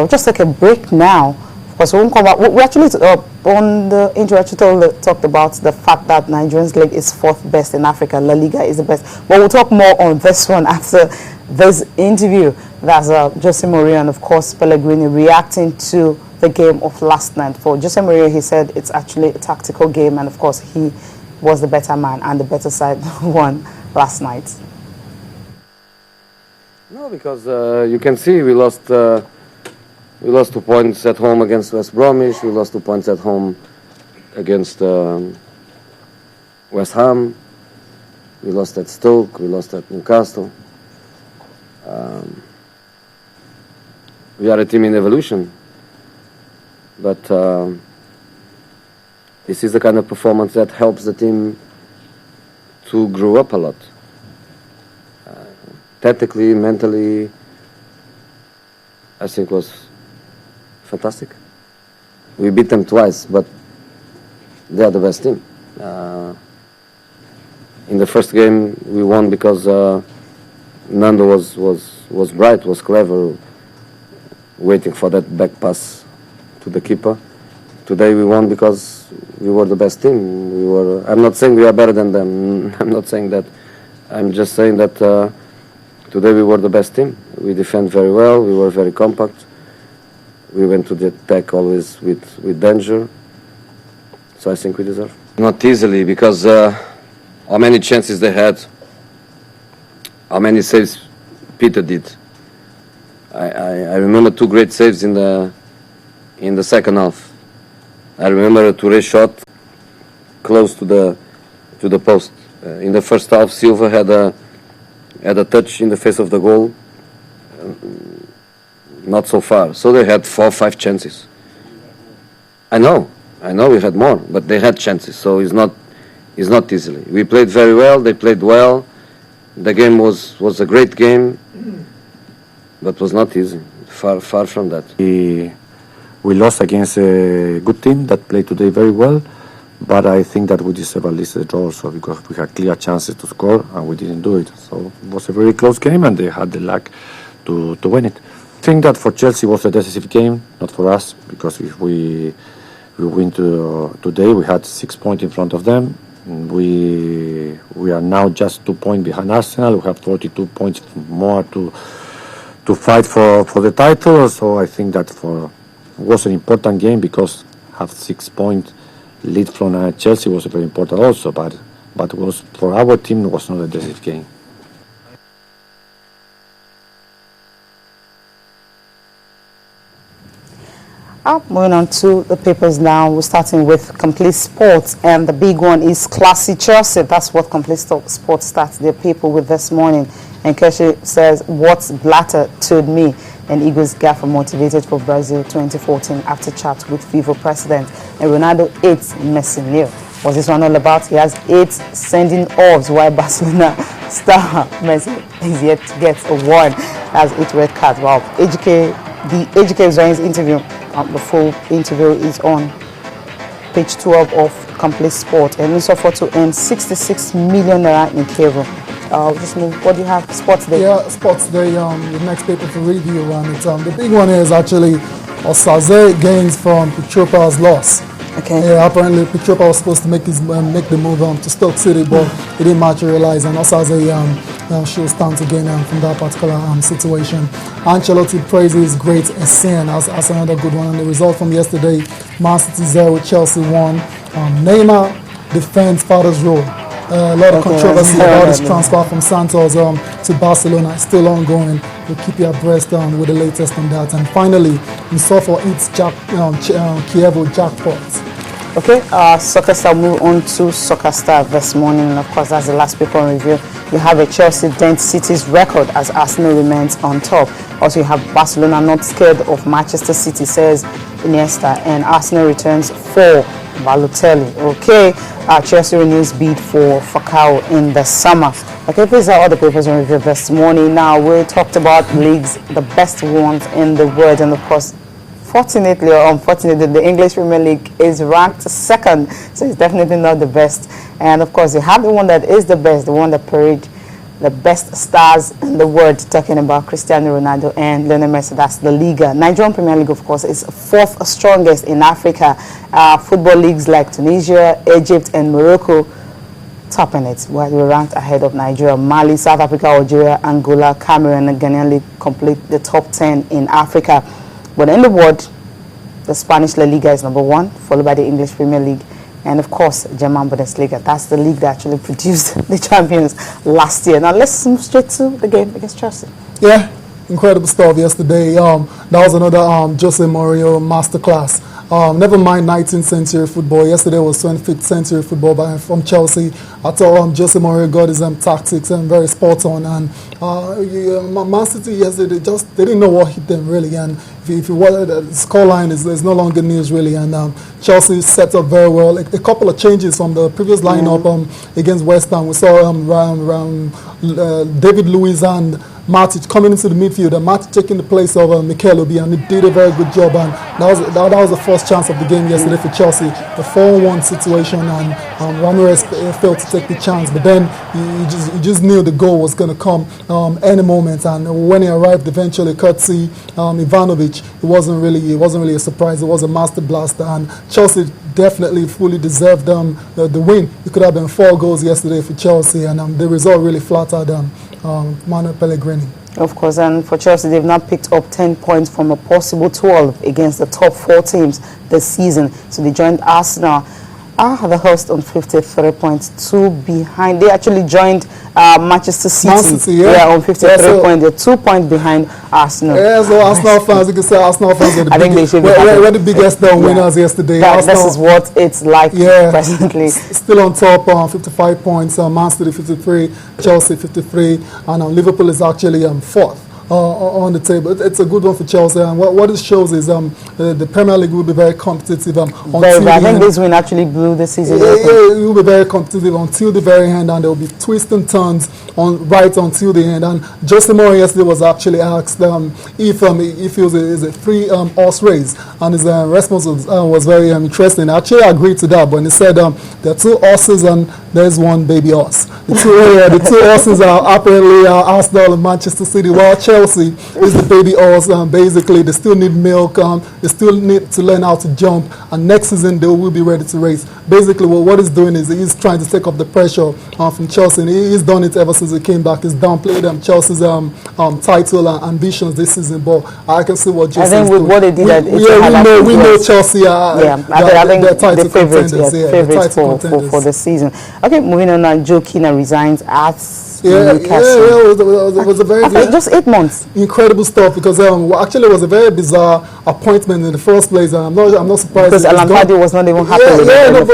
We'll just take a break now. Because we won't come back. We actually, on the introductory talked about the fact that Nigerians League is 4th best in Africa. La Liga is the best. But we'll talk more on this one after this interview. That's Jose Mourinho and, of course, Pellegrini reacting to the game of last night. For Jose Mourinho, he said it's actually a tactical game. And, of course, he was the better man and the better side won last night. No, because you can see we lost 2 points at home against West Bromwich. We lost 2 points at home against West Ham. We lost at Stoke. We lost at Newcastle. We are a team in evolution. But this is the kind of performance that helps the team to grow up a lot. Tactically, mentally, I think was fantastic. We beat them twice, but they are the best team. In the first game, we won because Nando was bright, was clever, waiting for that back pass to the keeper. Today we won because we were the best team. I'm not saying we are better than them. I'm not saying that. I'm just saying that today we were the best team. We defend very well. We were very compact. We went to the attack always with danger. So I think we deserve. Not easily, because how many chances they had, how many saves Peter did. I remember 2 great saves in the second half. I remember a Touré shot close to the post. In the first half, Silva had a touch in the face of the goal. Not so far. So they had 4 or 5 chances. I know we had more, but they had chances. So it's not easily. We played very well. They played well. The game was a great game, but was not easy. Far from that. We lost against a good team that played today very well, but I think that we deserve at least a draw also, because we had clear chances to score and we didn't do it. So it was a very close game and they had the luck to win it. I think that for Chelsea was a decisive game, not for us, because if we win today, we had 6 points in front of them. We are now just 2 points behind Arsenal. We have 42 points more to fight for the title. So I think that was an important game, because have 6 point lead from Chelsea was very important also, but was for our team it was not a decisive game. Moving on to the papers now. We're starting with Complete Sports, and the big one is Classy Chelsea. That's what Complete Sports starts their paper with this morning. And Keshi says, "What Blatter told me." And Eagles gaffer motivated for Brazil 2014 after chat with FIFA president. And Ronaldo 8 Messi nil. What's this one all about? He has 8 sending offs, while Barcelona star Messi is yet to get a 1. That's 8 red cards. Wow. The AGK Zion's interview, the full interview is on page 12 of Complete Sport. And also for to earn 66 million naira in cable. Just move. What do you have? Sports Day. Yeah, Sports Day. The next paper for review, and it's the big one is actually Osaze gains from Petropa's loss. Okay. Yeah, apparently Petropa was supposed to make the move to Stoke City, but it didn't materialize, and Osaze shows stance again from that particular situation. Ancelotti praises great Essien as another good one. And the result from yesterday: Man City 0, Chelsea 1. Neymar defends father's role. A lot of controversy about his transfer from Santos to Barcelona is still ongoing. We'll keep you abreast with the latest on that. And finally, we saw for its Kievo jackpot. Okay, Soccer Star, move on to Soccer Star this morning. And of course, that's the last paper on review. You have a Chelsea dent City's record as Arsenal remains on top. Also, you have Barcelona not scared of Manchester City, says Iniesta, and Arsenal returns for Balotelli. Okay, Chelsea renews bid for Falcao in the summer. Okay, these are all the papers on review this morning. Now, we talked about leagues, the best ones in the world, and of course, fortunately or unfortunately, the English Premier League is ranked 2nd, so it's definitely not the best. And of course, you have the one that is the best, the one that parade the best stars in the world, talking about Cristiano Ronaldo and Lionel Messi. That's the Liga. Nigerian Premier League, of course, is fourth strongest in Africa. Football leagues like Tunisia, Egypt, and Morocco topping it, while we're ranked ahead of Nigeria, Mali, South Africa, Algeria, Angola, Cameroon, and Ghanaian League complete the top 10 in Africa. But in the world, the Spanish La Liga is number 1, followed by the English Premier League, and of course, German Bundesliga. That's the league that actually produced the champions last year. Now let's move straight to the game against Chelsea. Yeah, incredible stuff yesterday. That was another Jose Mourinho masterclass. Never mind 19th century football. Yesterday was 25th century football from Chelsea. I thought Jose Mourinho got his tactics and very spot on. And Man City yesterday they didn't know what hit them really. And if you want, the scoreline is no longer news really. And Chelsea set up very well. A couple of changes from the previous lineup against West Ham. We saw David Luiz and Matic coming into the midfield, and Matic taking the place of Mikel Obi, and he did a very good job. And that was the first chance of the game yesterday for Chelsea, the 4-1 situation, and Ramirez failed to take the chance. But then you just knew the goal was going to come any moment. And when he arrived, eventually, courtesy Ivanovic, it wasn't really a surprise. It was a master blaster, and Chelsea definitely fully deserved the win. It could have been 4 goals yesterday for Chelsea, and the result really flattered Manuel Pellegrini. Of course, and for Chelsea, they've now picked up 10 points from a possible 12 against the top 4 teams this season. So they joined Arsenal, the host, on 53 points, 2 behind. They actually joined Manchester City, on 53 points. They're 2 points behind Arsenal. Yeah, so Arsenal fans, you can say Arsenal fans are the biggest winners yesterday. This is what it's like presently. Still on top on 55 points. Man City 53, Chelsea 53, and Liverpool is actually 4th. On the table. It's a good one for Chelsea, and what it shows is the Premier League will be very competitive until I think this win actually blew the season. It will be very competitive until the very end, and there will be twists and turns right until the end. And Jose Mourinho yesterday was actually asked if it was a free horse race, and his response was very interesting. I actually agreed to that, but he said there are 2 horses and there's 1 baby horse. The two horses are apparently Arsenal and Manchester City, while Chelsea is the baby horse. Basically, they still need milk. They still need to learn how to jump. And next season, they will be ready to race. Basically, what he's doing is he's trying to take up the pressure from Chelsea. And he's done it ever since he came back. He's downplayed Chelsea's title and ambitions this season. But I can see what Jose is doing. What they did, we know Chelsea are I think they're title favorites, contenders. For the season. Okay, moving on now. Joe Keane resigns at Newcastle. It was a very just 8 months. Incredible stuff, because actually it was a very bizarre appointment in the first place, and I'm not surprised because Alan Pardew was not even happy.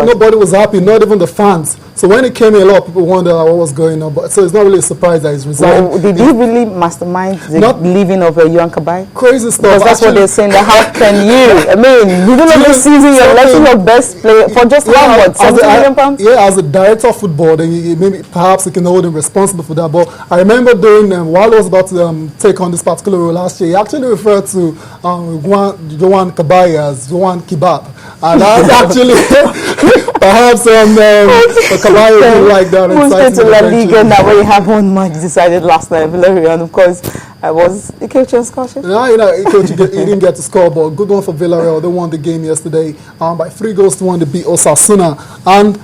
Nobody was happy, not even the fans. So when it came in, a lot of people wondered what was going on. But so it's not really a surprise that he's resigned. Well, did he really mastermind the leaving of Yohan Cabaye? Crazy stuff. Because that's what they're saying. That how can you? I mean, middle of the season, you're letting your best player for just how much? £70 million? Yeah, as a director of football, then maybe perhaps he can hold him responsible for that. But I remember while he was about to take on this particular role last year, he actually referred to Yohan Cabaye as Yohan Kebab, and that actually perhaps Cabaye would like that. Who's going to La Liga now when you have 1 match decided last night, Villarreal, and of course was Ikechi scoring? No, Ikechi he didn't get to score, but good one for Villarreal. They won the game yesterday by 3-1. They beat Osasuna. And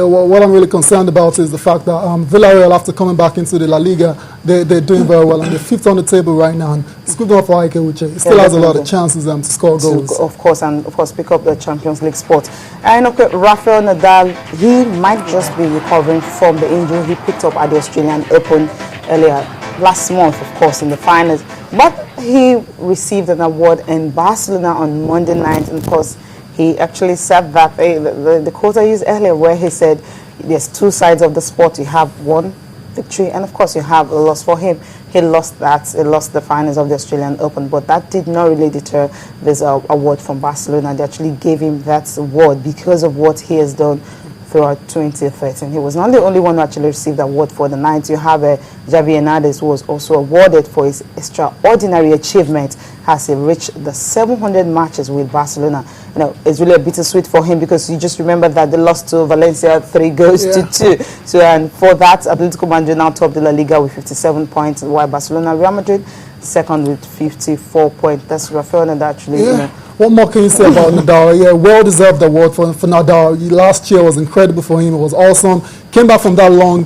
what I'm really concerned about is the fact that Villarreal, after coming back into the La Liga, they're doing very well, and they're 5th on the table right now. And it's good one for Ikechi. He still has a lot of chances to score goals. Of course, pick up the Champions League spot. And okay, Rafael Nadal, he might just be recovering from the injury he picked up at the Australian Open earlier last month, of course, in the finals. But he received an award in Barcelona on Monday night, and of course, he actually said that the quote I used earlier, where he said there's 2 sides of the sport. You have one victory, and of course, you have a loss. For him, he lost the finals of the Australian Open, but that did not really deter this award from Barcelona. They actually gave him that award because of what he has done throughout 2013. He was not the only one who actually received the award for the night. You have Javi Hernandez, who was also awarded for his extraordinary achievement as he reached the 700 matches with Barcelona. You know, it's really a bittersweet for him because you just remember that they lost to Valencia 3 goals to 2. So, and for that, Atletico Madrid now top the La Liga with 57 points, while Barcelona, Real Madrid second with 54 points. That's Rafael Nadal actually. You know. What more can you say about Nadal? Yeah, well-deserved award for Nadal. Last year was incredible for him. It was awesome. Came back from that long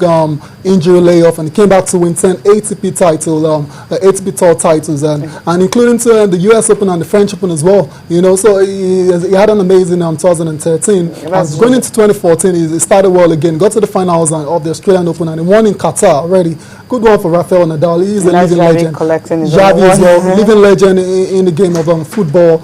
injury layoff and he came back to win 10 ATP titles, ATP Tour titles, and including to the US Open and the French Open as well. You know, so he had an amazing 2013. And going into 2014, he started well again. Got to the finals of the Australian Open and he won in Qatar already. Good one for Rafael Nadal. He's a living legend. Javi as well, living legend in the game of football.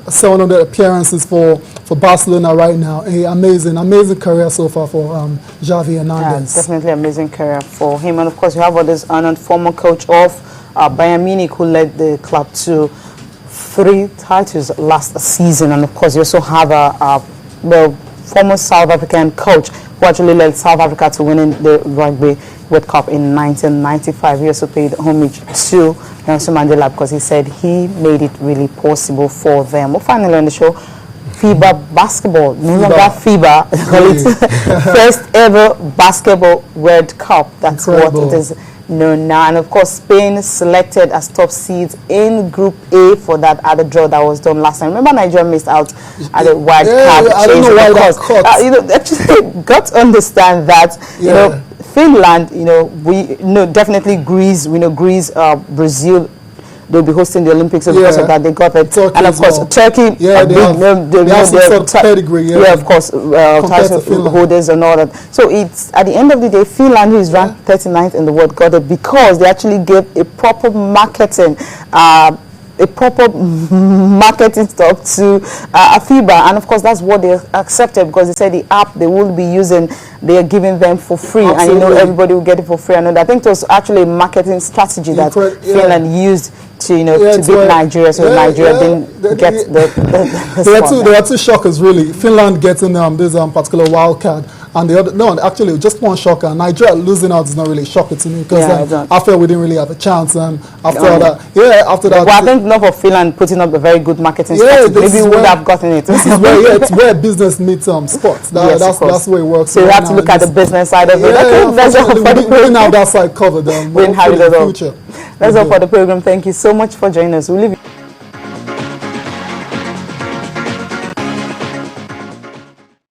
700 appearances for Barcelona right now. Amazing career so far for Javi Hernandez. Yeah, definitely amazing career for him. And of course, you have others, honored former coach of Bayern Munich, who led the club to 3 titles last season. And of course, you also have a former South African coach who actually led South Africa to winning the Rugby World Cup in 1995. He also paid homage to Nelson Mandela because he said he made it really possible for them. Well, finally on the show, FIBA basketball, no longer FIBA, first ever basketball World Cup. That's incredible. What it is known now. And of course, Spain selected as top seeds in Group A for that other draw that was done last time. Remember, Nigeria missed out at the wild card. I don't know why that cut. You know, actually, got to understand that. You know, Finland. You know, definitely Greece. We know Greece, Brazil. They'll be hosting the Olympics, so because of that they got it. Turkey, and of course Turkey, they have some sort of pedigree, of course, title holders and all that. So it's at the end of the day, Finland, who is ranked 39th in the world, got it because they actually gave a proper marketing stuff to FIBA, and of course that's what they accepted because they said the app they will be using, they are giving them for free. Absolutely. And you know everybody will get it for free. And I think it was actually a marketing strategy that Finland used to to beat Nigeria, so Nigeria didn't get the there are two shockers really. Finland getting this particular wild card, and the other actually just one shocker. Nigeria losing out is not really a shocker to me because after we didn't really have a chance, and after that, well, I think not for Finland putting up a very good marketing strategy. Maybe we would have gotten it. This is where it's where business meets sports. That's the way it works. So you have to look at the business side of it. That's all for the program. We now that side covered. We have it all. That's all for the program. Thank you so much for joining us. We'll leave you.